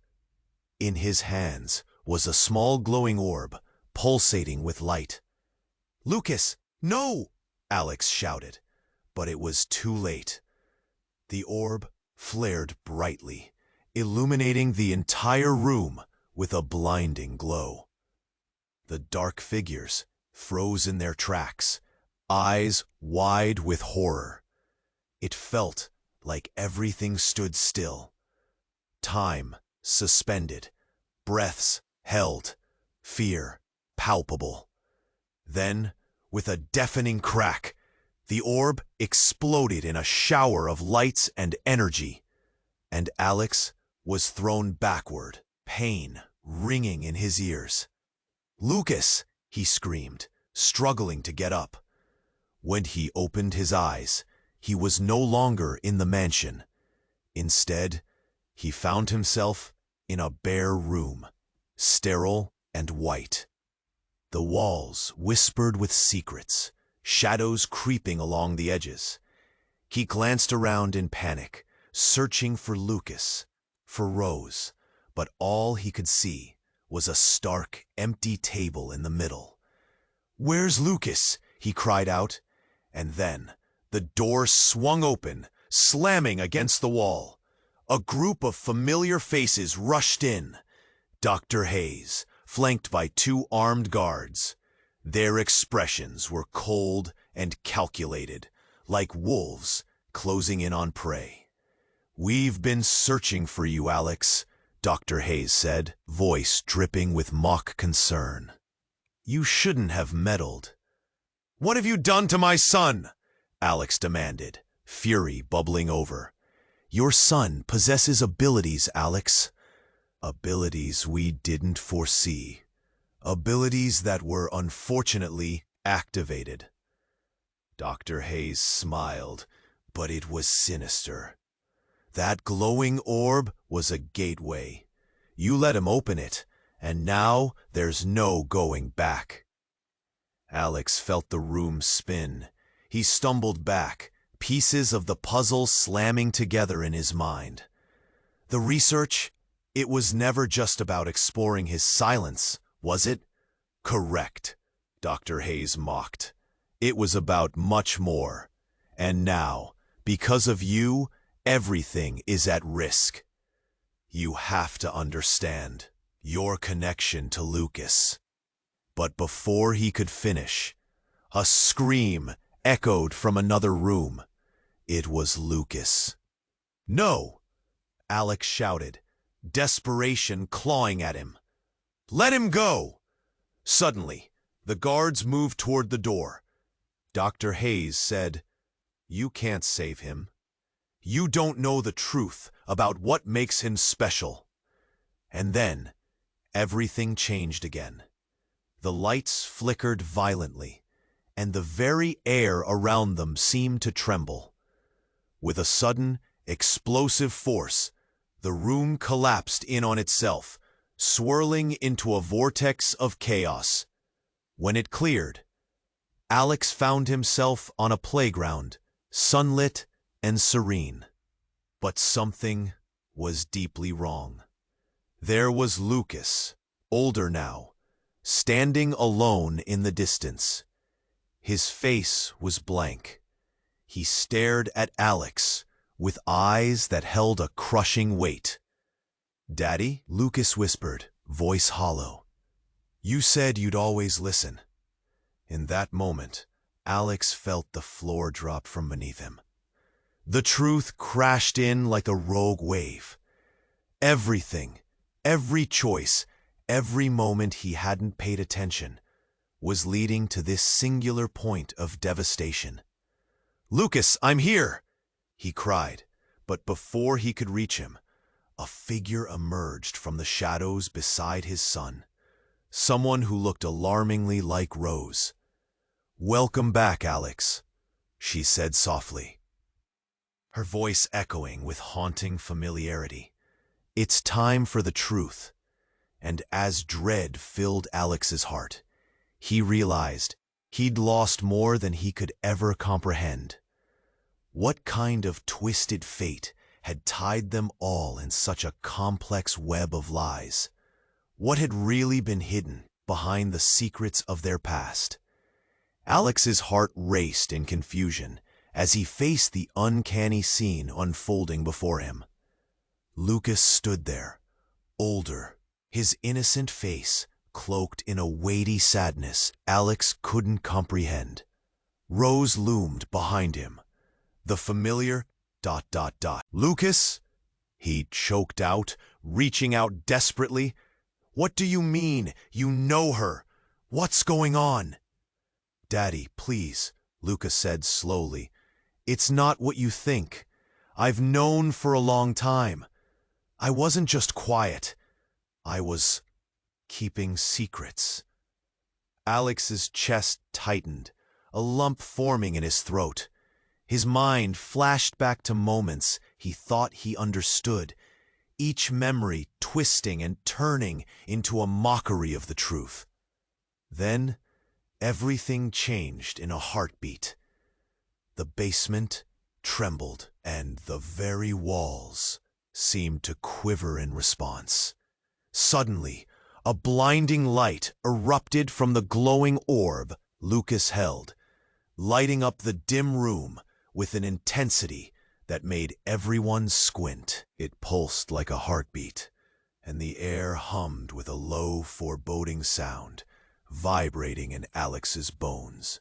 Speaker 1: In his hands was a small glowing orb, pulsating with light. "Lucas, no!" Alex shouted, but it was too late. The orb flared brightly, illuminating the entire room with a blinding glow. The dark figures froze in their tracks, eyes wide with horror. It felt like everything stood still. Time suspended, breaths held, fear palpable. Then, with a deafening crack, the orb exploded in a shower of lights and energy, and Alex was thrown backward, pain ringing in his ears. "Lucas!" he screamed, struggling to get up. When he opened his eyes, he was no longer in the mansion. Instead, he found himself in a bare room, sterile and white. The walls whispered with secrets, shadows creeping along the edges. He glanced around in panic, searching for Lucas, for Rose, but all he could see was a stark, empty table in the middle. "Where's Lucas?" he cried out, and then the door swung open, slamming against the wall. A group of familiar faces rushed in. Dr. Hayes, flanked by 2 armed guards. Their expressions were cold and calculated, like wolves closing in on prey. "We've been searching for you, Alex," Dr. Hayes said, voice dripping with mock concern. "You shouldn't have meddled." "What have you done to my son?" Alex demanded, fury bubbling over. "Your son possesses abilities, Alex. Abilities we didn't foresee. Abilities that were unfortunately activated." Dr. Hayes smiled, but it was sinister. That glowing orb was a gateway. You let him open it, and now there's no going back. Alex felt the room spin. He stumbled back, pieces of the puzzle slamming together in his mind. The research, it was never just about exploring his silence, was it? Correct, Dr. Hayes mocked. It was about much more. And now, because of you, everything is at risk. You have to understand your connection to Lucas. But before he could finish, a scream echoed from another room. It was Lucas. "No!" Alex shouted, desperation clawing at him. "Let him go!" Suddenly, the guards moved toward the door. Dr. Hayes said, "You can't save him. You don't know the truth about what makes him special." And then, everything changed again. The lights flickered violently, and the very air around them seemed to tremble. With a sudden, explosive force, the room collapsed in on itself, swirling into a vortex of chaos. When it cleared, Alex found himself on a playground, sunlit and serene. But something was deeply wrong. There was Lucas, older now, standing alone in the distance. His face was blank. He stared at Alex with eyes that held a crushing weight. "Daddy?" Lucas whispered, voice hollow. "You said you'd always listen." In that moment, Alex felt the floor drop from beneath him. The truth crashed in like a rogue wave. Everything, every choice, every moment he hadn't paid attention, was leading to this singular point of devastation. "Lucas, I'm here!" he cried, but before he could reach him, a figure emerged from the shadows beside his son, someone who looked alarmingly like Rose. "Welcome back, Alex," she said softly, her voice echoing with haunting familiarity. "It's time for the truth." And as dread filled Alex's heart, he realized he'd lost more than he could ever comprehend. What kind of twisted fate had tied them all in such a complex web of lies? What had really been hidden behind the secrets of their past? Alex's heart raced in confusion as he faced the uncanny scene unfolding before him. Lucas stood there, older, his innocent face cloaked in a weighty sadness Alex couldn't comprehend. Rose loomed behind him, the familiar ... "Lucas?" he choked out, reaching out desperately. "What do you mean? You know her. What's going on?" "Daddy, please," Lucas said slowly. "It's not what you think. I've known for a long time. I wasn't just quiet. I was keeping secrets." Alex's chest tightened, a lump forming in his throat. His mind flashed back to moments he thought he understood, each memory twisting and turning into a mockery of the truth. Then, everything changed in a heartbeat. The basement trembled, and the very walls seemed to quiver in response. Suddenly, a blinding light erupted from the glowing orb Lucas held, lighting up the dim room with an intensity that made everyone squint. It pulsed like a heartbeat, and the air hummed with a low, foreboding sound, vibrating in Alex's bones.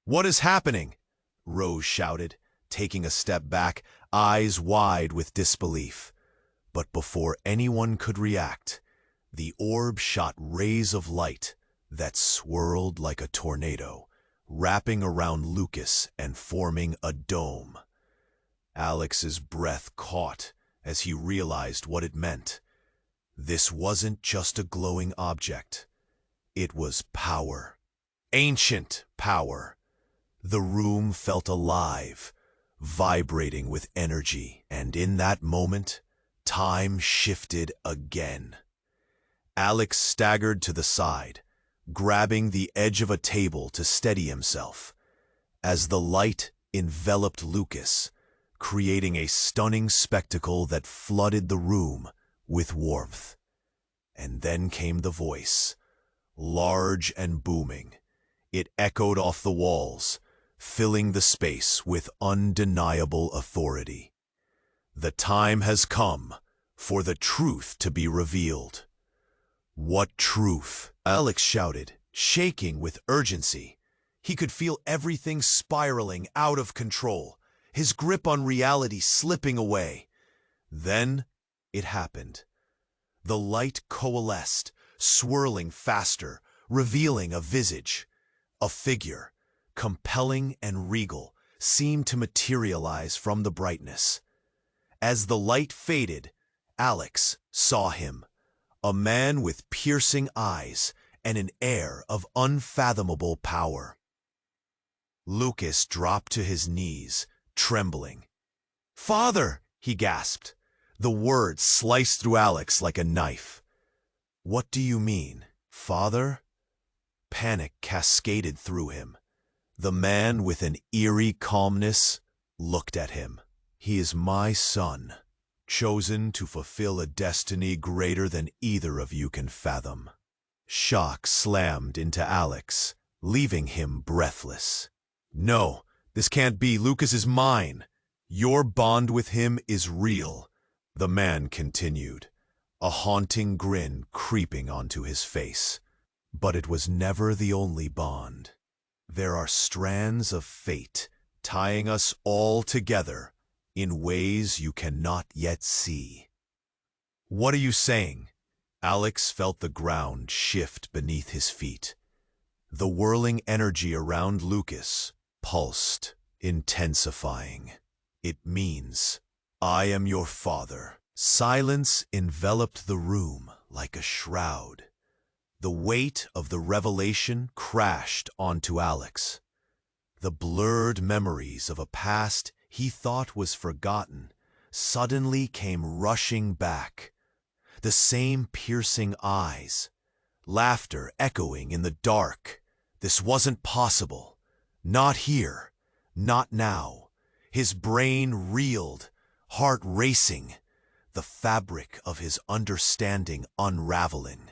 Speaker 1: "What is happening?" Rose shouted, taking a step back, eyes wide with disbelief. But before anyone could react, the orb shot rays of light that swirled like a tornado, wrapping around Lucas and forming a dome. Alex's breath caught as he realized what it meant. This wasn't just a glowing object. It was power. Ancient power. The room felt alive, vibrating with energy, and in that moment, time shifted again. Alex staggered to the side, grabbing the edge of a table to steady himself, as the light enveloped Lucas, creating a stunning spectacle that flooded the room with warmth. And then came the voice, large and booming. It echoed off the walls, filling the space with undeniable authority. "The time has come for the truth to be revealed." What truth? Alex shouted, shaking with urgency. He could feel everything spiraling out of control, his grip on reality slipping away. Then it happened. The light coalesced, swirling faster, revealing a visage. A figure, compelling and regal, seemed to materialize from the brightness. As the light faded, Alex saw him, a man with piercing eyes and an air of unfathomable power. Lucas dropped to his knees, trembling. "Father!" he gasped. The words sliced through Alex like a knife. "What do you mean, father?" Panic cascaded through him. The man, with an eerie calmness, looked at him. "He is my son, chosen to fulfill a destiny greater than either of you can fathom." Shock slammed into Alex, leaving him breathless. "No, this can't be. Lucas is mine. Your bond with him is real," the man continued, a haunting grin creeping onto his face. "But it was never the only bond. There are strands of fate tying us all together in ways you cannot yet see." "What are you saying?" Alex felt the ground shift beneath his feet. The whirling energy around Lucas pulsed, intensifying. "It means I am your father." Silence enveloped the room like a shroud. The weight of the revelation crashed onto Alex. The blurred memories of a past he thought was forgotten suddenly came rushing back. The same piercing eyes, laughter echoing in the dark. This wasn't possible. Not here, not now. His brain reeled, heart racing, the fabric of his understanding unraveling.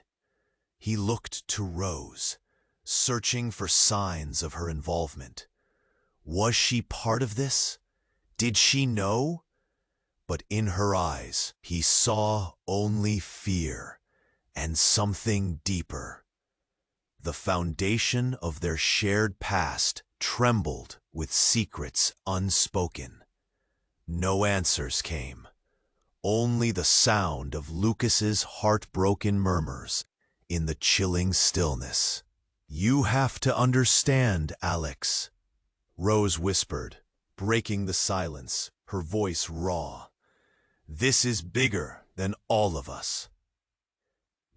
Speaker 1: He looked to Rose, searching for signs of her involvement. Was she part of this? Did she know? But in her eyes, he saw only fear and something deeper. The foundation of their shared past trembled with secrets unspoken. No answers came, only the sound of Lucas's heartbroken murmurs in the chilling stillness. "You have to understand, Alex," Rose whispered, breaking the silence, her voice raw. "This is bigger than all of us."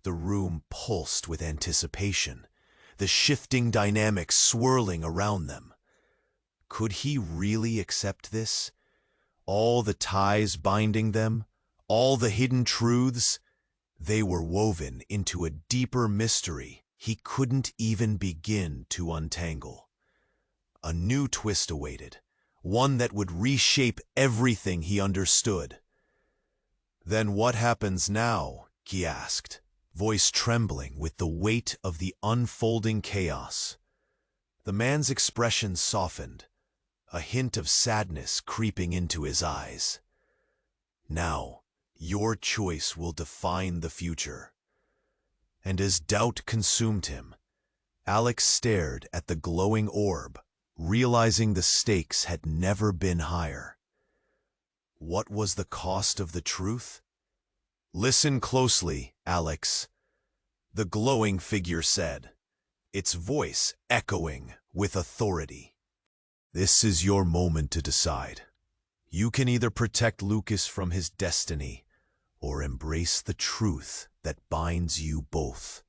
Speaker 1: The room pulsed with anticipation, the shifting dynamics swirling around them. Could he really accept this? All the ties binding them, all the hidden truths, they were woven into a deeper mystery he couldn't even begin to untangle. A new twist awaited, one that would reshape everything he understood. "Then what happens now?" he asked, voice trembling with the weight of the unfolding chaos. The man's expression softened, a hint of sadness creeping into his eyes. "Now, your choice will define the future." And as doubt consumed him, Alex stared at the glowing orb, realizing the stakes had never been higher. What was the cost of the truth? "Listen closely, Alex," the glowing figure said, its voice echoing with authority. "This is your moment to decide. You can either protect Lucas from his destiny or embrace the truth that binds you both."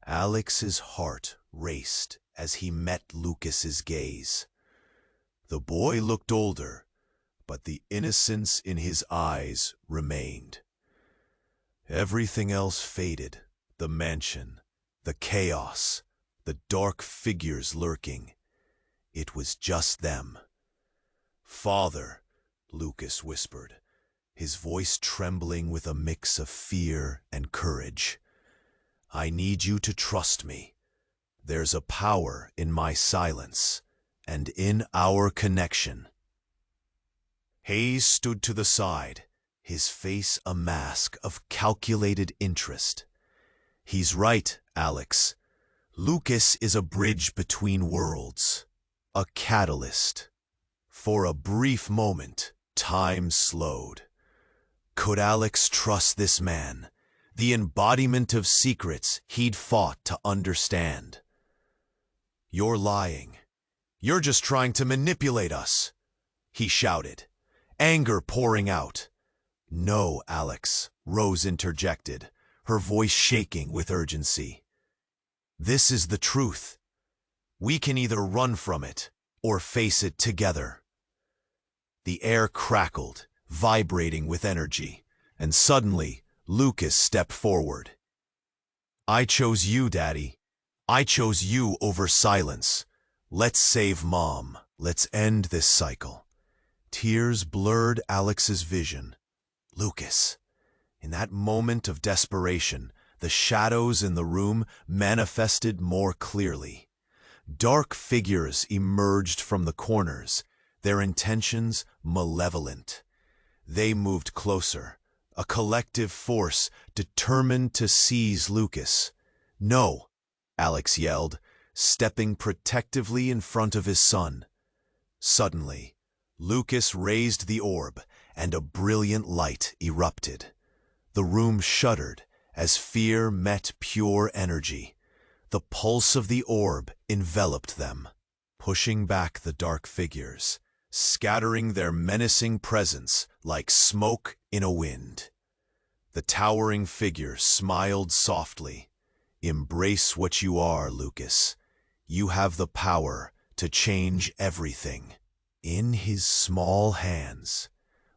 Speaker 1: Alex's heart raced as he met Lucas's gaze. The boy looked older, but the innocence in his eyes remained. Everything else faded, the mansion, the chaos, the dark figures lurking. It was just them. "Father," Lucas whispered, his voice trembling with a mix of fear and courage, "I need you to trust me. There's a power in my silence and in our connection." Hayes stood to the side, his face a mask of calculated interest. "He's right, Alex. Lucas is a bridge between worlds, a catalyst. For a brief moment, time slowed. Could Alex trust this man, the embodiment of secrets he'd fought to understand? "You're lying. You're just trying to manipulate us," he shouted, anger pouring out. "No, Alex," Rose interjected, her voice shaking with urgency. "This is the truth. We can either run from it or face it together." The air crackled, vibrating with energy, and suddenly Lucas stepped forward. "I chose you, Daddy. I chose you over silence. Let's save Mom. Let's end this cycle." Tears blurred Alex's vision. Lucas. In that moment of desperation, the shadows in the room manifested more clearly. Dark figures emerged from the corners, their intentions malevolent. They moved closer, a collective force determined to seize Lucas. "No," Alex yelled, stepping protectively in front of his son. Suddenly, Lucas raised the orb, and a brilliant light erupted. The room shuddered as fear met pure energy. The pulse of the orb enveloped them, pushing back the dark figures, scattering their menacing presence like smoke in a wind. The towering figure smiled softly. "Embrace what you are, Lucas. You have the power to change everything." In his small hands,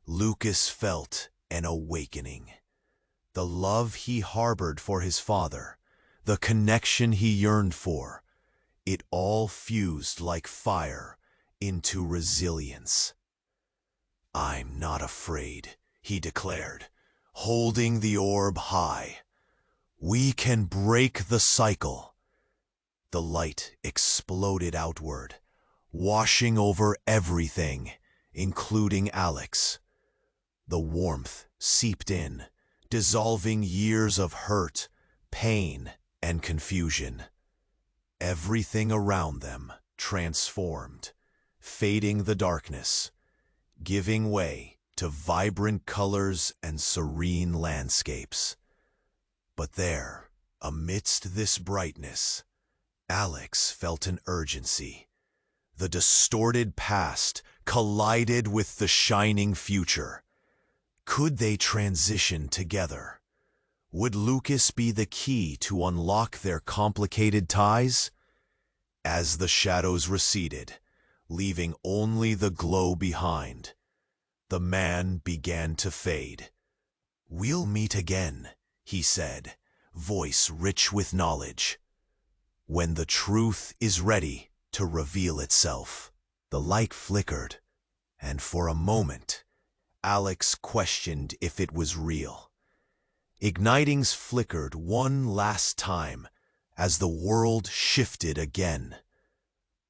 Speaker 1: Lucas felt an awakening. The love he harbored for his father, the connection he yearned for, it all fused like fire into resilience. "I'm not afraid," he declared, holding the orb high. "We can break the cycle." The light exploded outward, washing over everything, including Alex. The warmth seeped in, dissolving years of hurt, pain, and confusion. Everything around them transformed, fading the darkness, giving way to vibrant colors and serene landscapes. But there, amidst this brightness, Alex felt an urgency. The distorted past collided with the shining future. Could they transition together? Would Lucas be the key to unlock their complicated ties? As the shadows receded, leaving only the glow behind, the man began to fade. "We'll meet again," he said, voice rich with knowledge. "When the truth is ready to reveal itself." The light flickered, and for a moment, Alex questioned if it was real. Ignitings flickered one last time as the world shifted again.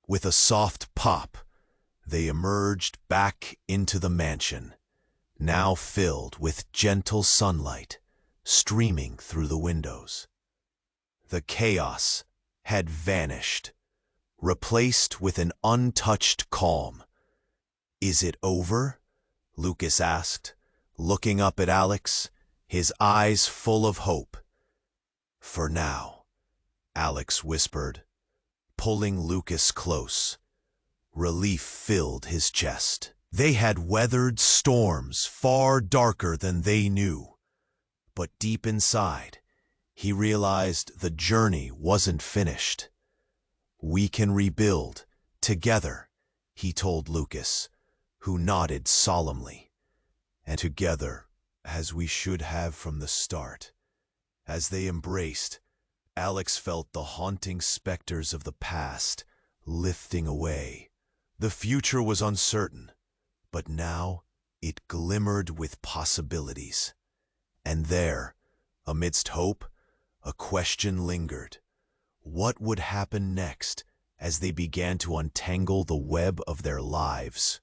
Speaker 1: With a soft pop, they emerged back into the mansion, now filled with gentle sunlight streaming through the windows. The chaos had vanished, replaced with an untouched calm. "Is it over?" Lucas asked, looking up at Alex, his eyes full of hope. "For now," Alex whispered, pulling Lucas close. Relief filled his chest. They had weathered storms far darker than they knew. But deep inside, he realized the journey wasn't finished. "We can rebuild, together," he told Lucas, who nodded solemnly. "And together, as we should have from the start." As they embraced, Alex felt the haunting specters of the past lifting away. The future was uncertain, but now it glimmered with possibilities. And there, amidst hope, a question lingered. What would happen next as they began to untangle the web of their lives?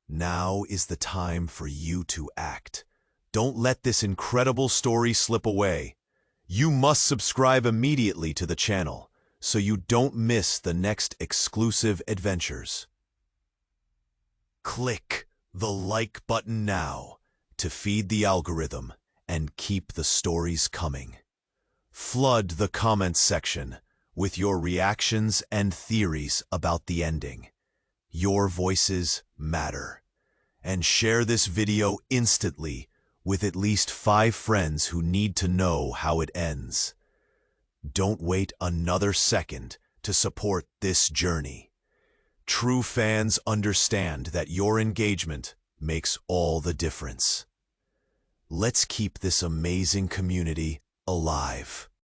Speaker 1: "Now is the time for you to act. Don't let this incredible story slip away. You must subscribe immediately to the channel so you don't miss the next exclusive adventures. Click the like button now to feed the algorithm and keep the stories coming. Flood the comments section with your reactions and theories about the ending. Your voices matter. And share this video instantly with at least 5 friends who need to know how it ends. Don't wait another second to support this journey. True fans understand that your engagement makes all the difference. Let's keep this amazing community alive.